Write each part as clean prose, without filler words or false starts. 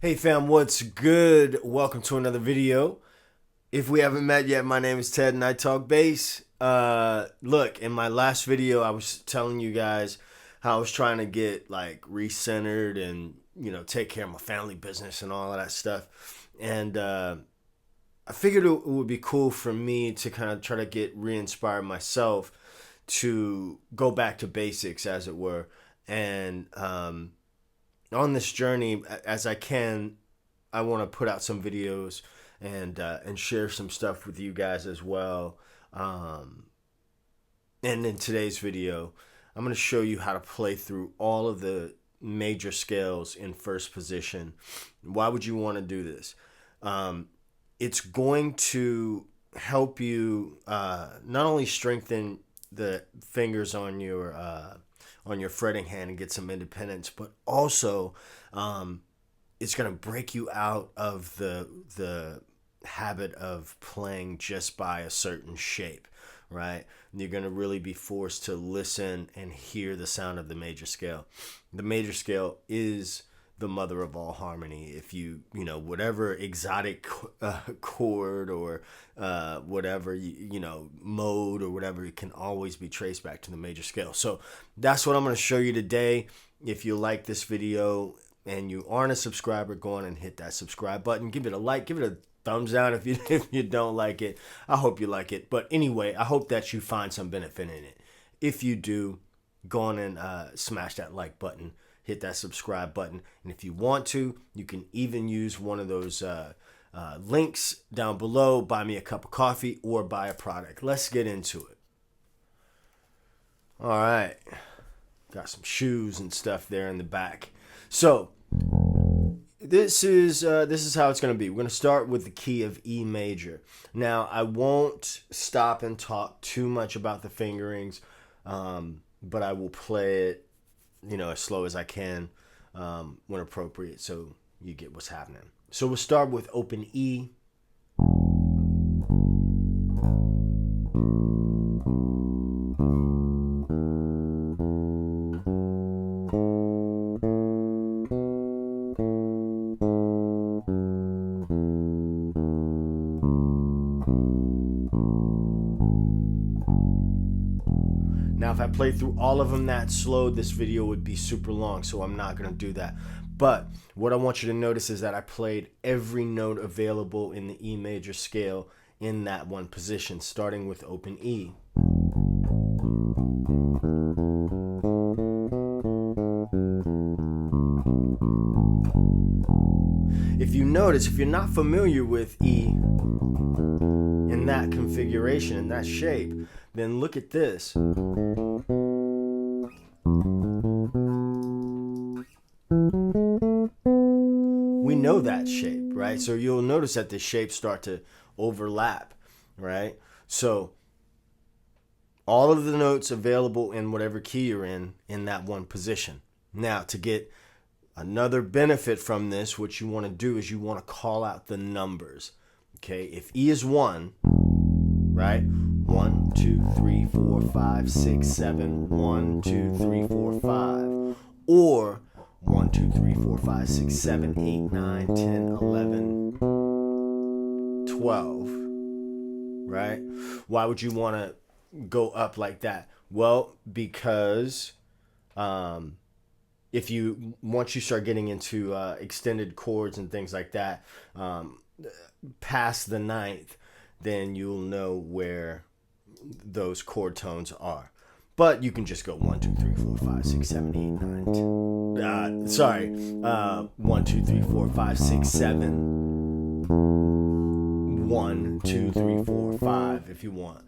Hey fam, what's good? Welcome to another video. If we haven't met yet, my name is Ted and I talk bass. Look, in my last video, I was telling you guys how I was trying to get like recentered and take care of my family business and all of that stuff. And I figured it would be cool for me to kind of try to get re-inspired myself to go back to basics, as it were, and on this journey as I can, I want to put out some videos and share some stuff with you guys as well. And in today's video, I'm going to show you how to play through all of the major scales in first position. Why would you want to do this? It's going to help you not only strengthen the fingers on your fretting hand and get some independence, but also it's going to break you out of the habit of playing just by a certain shape, right? And you're going to really be forced to listen and hear the sound of the major scale. The major scale is the mother of all harmony. If whatever exotic chord or whatever mode or whatever, it can always be traced back to the major scale. So that's what I'm going to show you today. If you like this video and you aren't a subscriber, go on and hit that subscribe button. Give it a like. Give it a thumbs down if you don't like it. I hope you like it. But anyway, I hope that you find some benefit in it. If you do, go on and smash that like button. Hit that subscribe button, and if you want to, you can even use one of those links down below. Buy me a cup of coffee or buy a product. Let's get into it. All right, got some shoes and stuff there in the back. So this is how it's going to be. We're going to start with the key of E major. Now I won't stop and talk too much about the fingerings, but I will play it as slow as I can when appropriate, so you get what's happening. So we'll start with open E. Now, if I play through all of them that slow, this video would be super long, so I'm not going to do that. But what I want you to notice is that I played every note available in the E major scale in that one position, starting with open E. If you notice, if you're not familiar with E in that configuration, in that shape, then look at this. We know that shape, right? So you'll notice that the shapes start to overlap, right? So all of the notes available in whatever key you're in that one position. Now, to get another benefit from this, what you want to do is you want to call out the numbers. Okay, if E is 1, right? 1, 2, 3, 4, 5, 6, 7. 1, 2, 3, 4, 5. Or 1, 2, 3, 4, 5, 6, 7, 8, 9, 10, 11, 12. Right? Why would you want to go up like that? Well, because once you start getting into extended chords and things like that, past the ninth, then you'll know where those chord tones are. But you can just go 1, 2, 3, 4, 5, 6, 7, 8, 9, 10. 1, 2, 3, 4, 5, 6, 7. 1, 2, 3, 4, 5 if you want.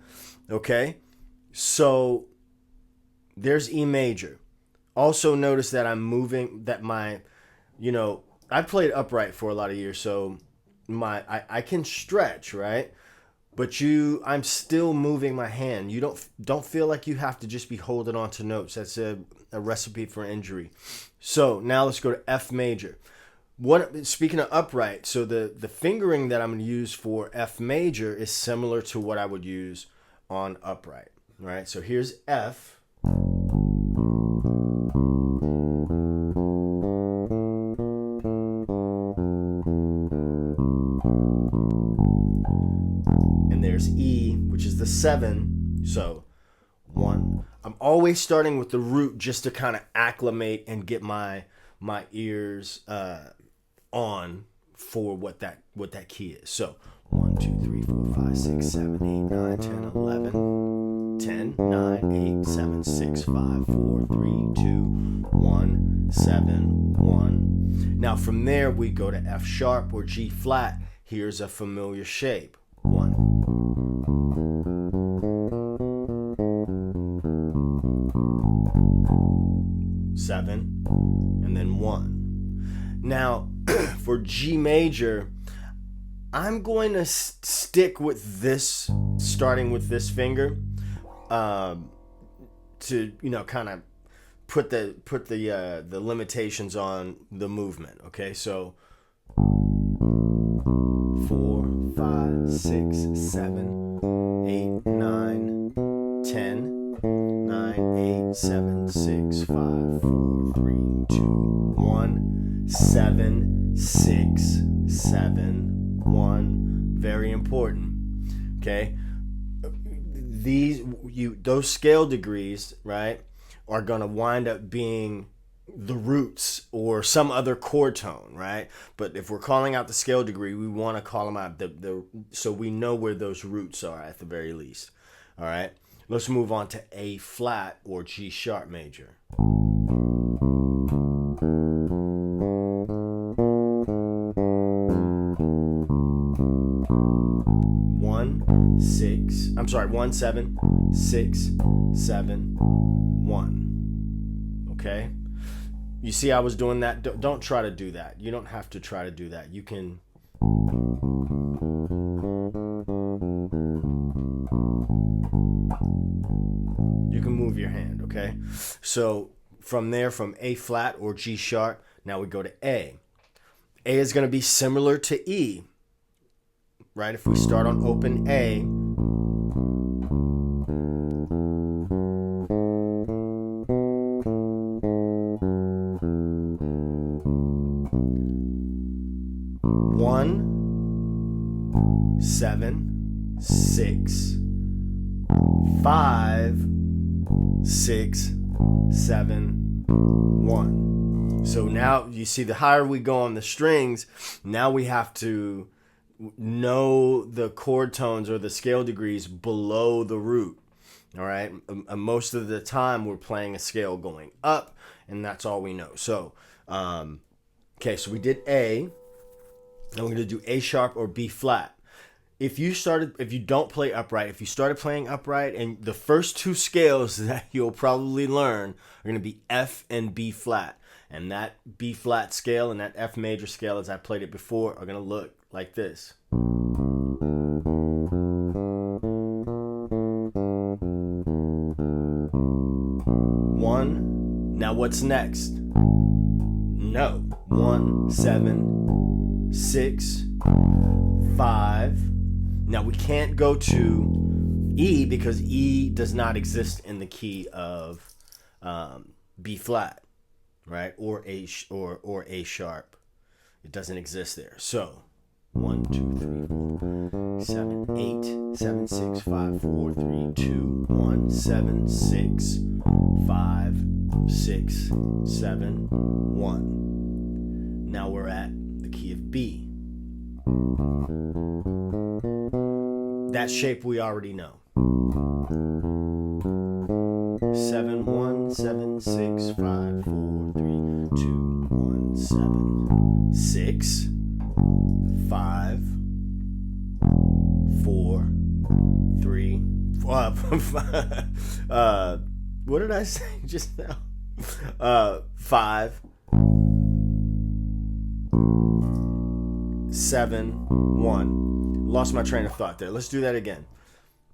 Okay? So there's E major. Also notice that I'm moving, that I played upright for a lot of years, so I can stretch, right? But I'm still moving my hand. You don't feel like you have to just be holding on to notes. That's a recipe for injury. So now let's go to F major. Speaking of upright, so the fingering that I'm going to use for F major is similar to what I would use on upright. Right? So here's F. 7. So 1. I'm always starting with the root just to kind of acclimate and get my ears on for what that key is. So 1, 2, 3, 4, 5, 6, 7, 8, 9, 10, 11, 10, 9, 8, 7, 6, 5, 4, 3, 2, 1, 7, 1. Now from there we go to F sharp or G flat. Here's a familiar shape. 1. 7, and then 1. Now, for G major, I'm going to stick with this, starting with this finger, to kind of put the limitations on the movement. Okay, so 4, 5, 6, 7, 8, 9, 10. 9, 8, 7, 6, 5, 4, 3, 2, 1, 7, 6, 7, 1. Very important. Okay, those scale degrees, right, are gonna wind up being the roots or some other chord tone, right? But if we're calling out the scale degree, we want to call them out so we know where those roots are at the very least. All right. Let's move on to A flat or G sharp major. 1, 7, 6, 7, 1. Okay? You see I was doing that? Don't try to do that. You don't have to try to do that. You can... You can move your hand, okay? So from there, from A flat or G sharp, now we go to A. A is going to be similar to E, right? If we start on open A, one, 7, 6, 5, 6, 7, 1. So now you see the higher we go on the strings, now we have to know the chord tones or the scale degrees below the root. All right. Most of the time we're playing a scale going up, and that's all we know. So, okay, so we did A, and we're going to do A sharp or B flat. If you don't play upright, if you started playing upright, and the first two scales that you'll probably learn are going to be F and B flat. And that B flat scale and that F major scale, as I played it before, are going to look like this. 1. Now what's next? No. 1, 7, 6, 5. Now we can't go to E because E does not exist in the key of B flat, right? Or A sharp. It doesn't exist there. So 1, 2, 3, 4, 7, 8, 7, 6, 5, 4, 3, 2, 1, 7, 6, 5, 6, 7, 1. Now we're at the key of B. That shape we already know. 7, 1, 7, 6, 5, 4, 3, 2, 1, 7, 6, 5, 4, 3, what did I say just now? 5, 7, 1. Lost my train of thought there. Let's do that again.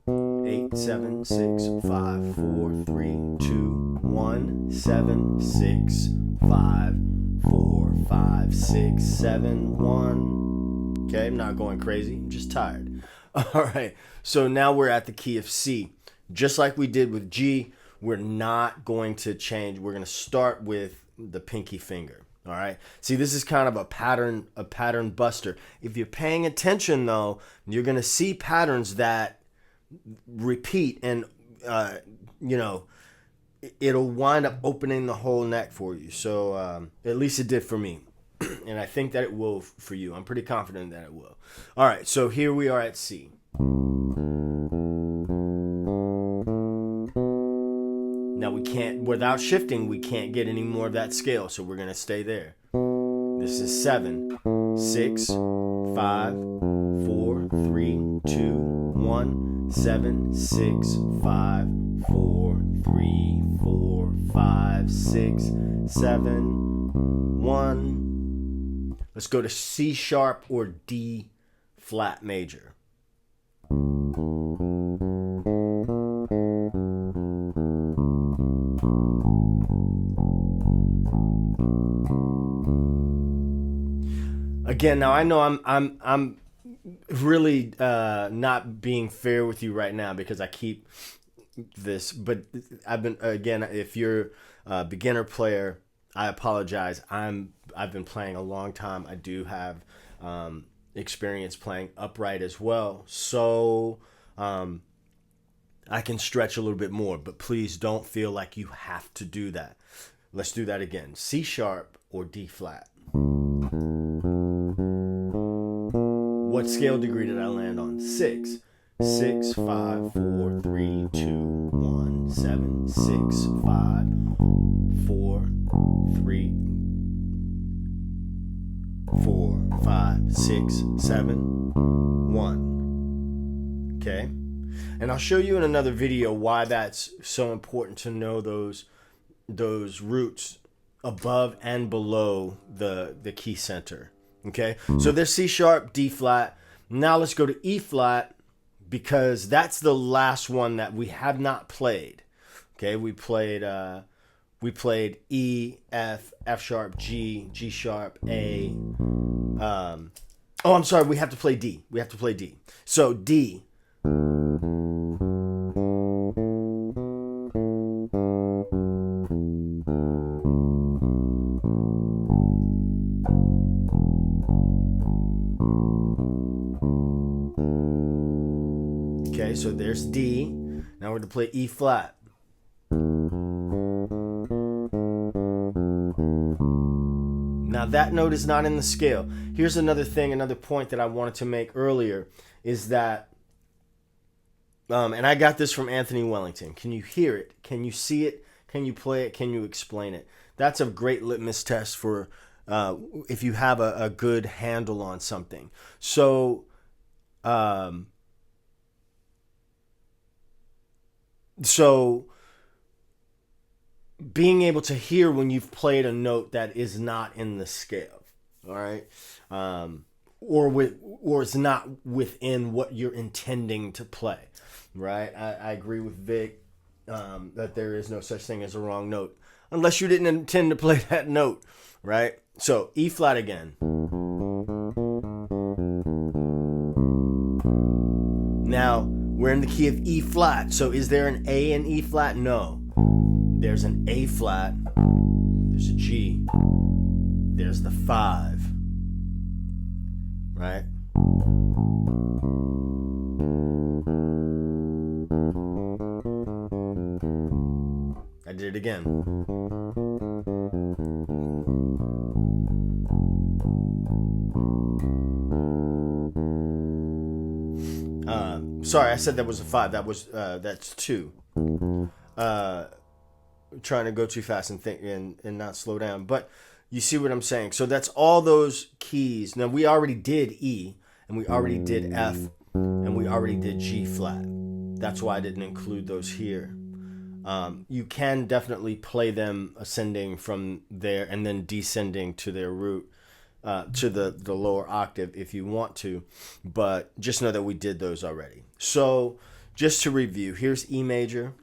8, 7, 6, 5, 4, 3, 2, 1, 7, 6, 5, 4, 5, 6, 7, 1. Okay, I'm not going crazy. I'm just tired. All right. So now we're at the key of C. Just like we did with G, we're not going to change. We're going to start with the pinky finger. All right. See, this is kind of a pattern buster. If you're paying attention, though, you're going to see patterns that repeat, and you know, it'll wind up opening the whole neck for you. So at least it did for me. And I think that it will for you. I'm pretty confident that it will. All right, so here we are at C. Now we can't, without shifting, we can't get any more of that scale, so we're going to stay there. This is 7, 6, 5, 4, 3, 2, 1, 7, 6, 5, 4, 3, 4, 5, 6, 7, 1. Let's go to C sharp or D flat major. Again, now I know I'm really not being fair with you right now because I keep this, but I've been, again, if you're a beginner player, I apologize. I've been playing a long time. I do have experience playing upright as well, so I can stretch a little bit more, but please don't feel like you have to do that. Let's do that again. C sharp or D flat. What scale degree did I land on? 6. 6, 5, 4, 3, 2, 1, 7, 6, 5, 4, 3, 4, 5, 6, 7, 1. Okay? And I'll show you in another video why that's so important to know those roots above and below the key center. Okay? So there's C sharp, D flat. Now let's go to E flat, because that's the last one that we have not played. Okay, we played E, F, F sharp, G, G sharp, A. Oh, I'm sorry, we have to play D. We have to play D. So D. Okay, so there's D. Now we're going to play E flat. Now that note is not in the scale. Here's another thing, another point that I wanted to make earlier is that, and I got this from Anthony Wellington. Can you hear it? Can you see it? Can you play it? Can you explain it? That's a great litmus test for if you have a good handle on something. So, being able to hear when you've played a note that is not in the scale, all right, or it's not within what you're intending to play, right? I agree with Vic that there is no such thing as a wrong note unless you didn't intend to play that note, right? So E flat again. Now we're in the key of E flat. So is there an A in E flat? No. There's an A flat. There's a G. There's the 5. Right? I did it again. Sorry, I said that was a 5. That's 2. Trying to go too fast and think and not slow down, but you see what I'm saying. So that's all those keys. Now we already did E, and we already did F, and we already did G flat. That's why I didn't include those here. You can definitely play them ascending from there and then descending to their root, to the lower octave if you want to, but just know that we did those already. So just to review, here's E major.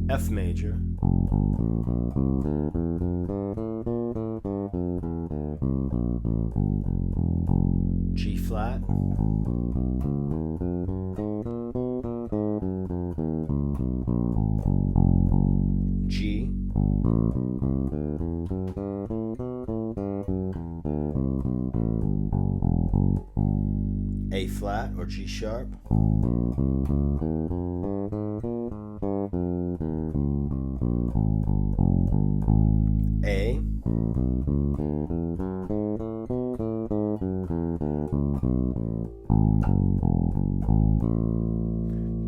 F major. G flat. G. flat or G sharp. A.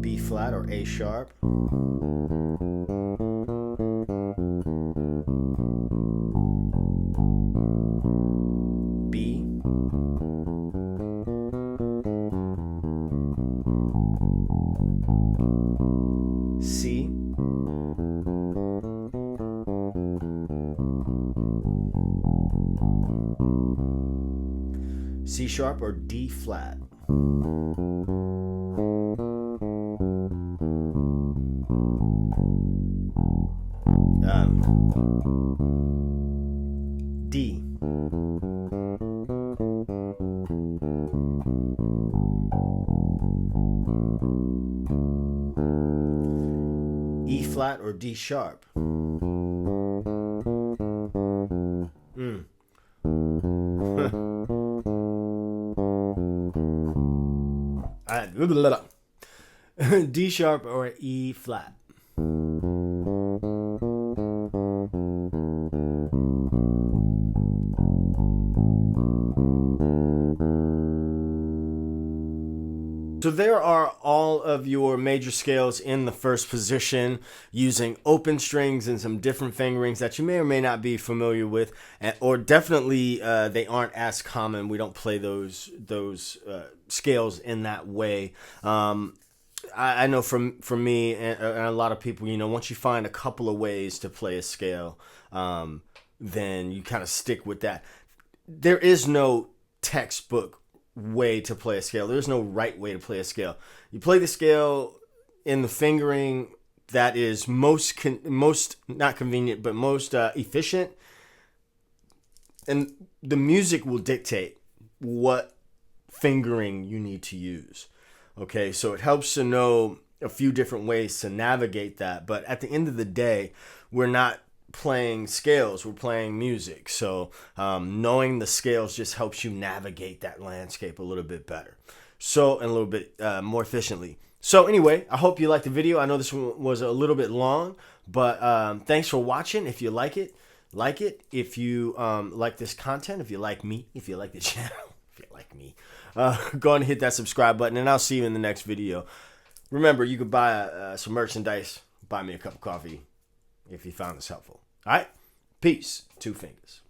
B flat or A sharp. B. C. C sharp or D flat. D. E flat or D sharp. D sharp or E flat. So there are all of your major scales in the first position using open strings and some different fingerings that you may or may not be familiar with, or definitely they aren't as common. We don't play those scales in that way. I know from me and a lot of people, you know, once you find a couple of ways to play a scale, then you kind of stick with that. There is no textbook way to play a scale. There's no right way to play a scale. You play the scale in the fingering that is most not convenient, but most efficient, and the music will dictate what fingering you need to use. Okay, so it helps to know a few different ways to navigate that, but at the end of the day, we're not playing scales, we're playing music. So knowing the scales just helps you navigate that landscape a little bit better, so and a little bit more efficiently. So anyway, I hope you liked the video. I know this one was a little bit long, but thanks for watching. If you like it, if you like this content, if you like me, if you like the channel, if you like me, go and hit that subscribe button, and I'll see you in the next video. Remember, you could buy some merchandise, buy me a cup of coffee if you found this helpful. All right, peace. 2 fingers.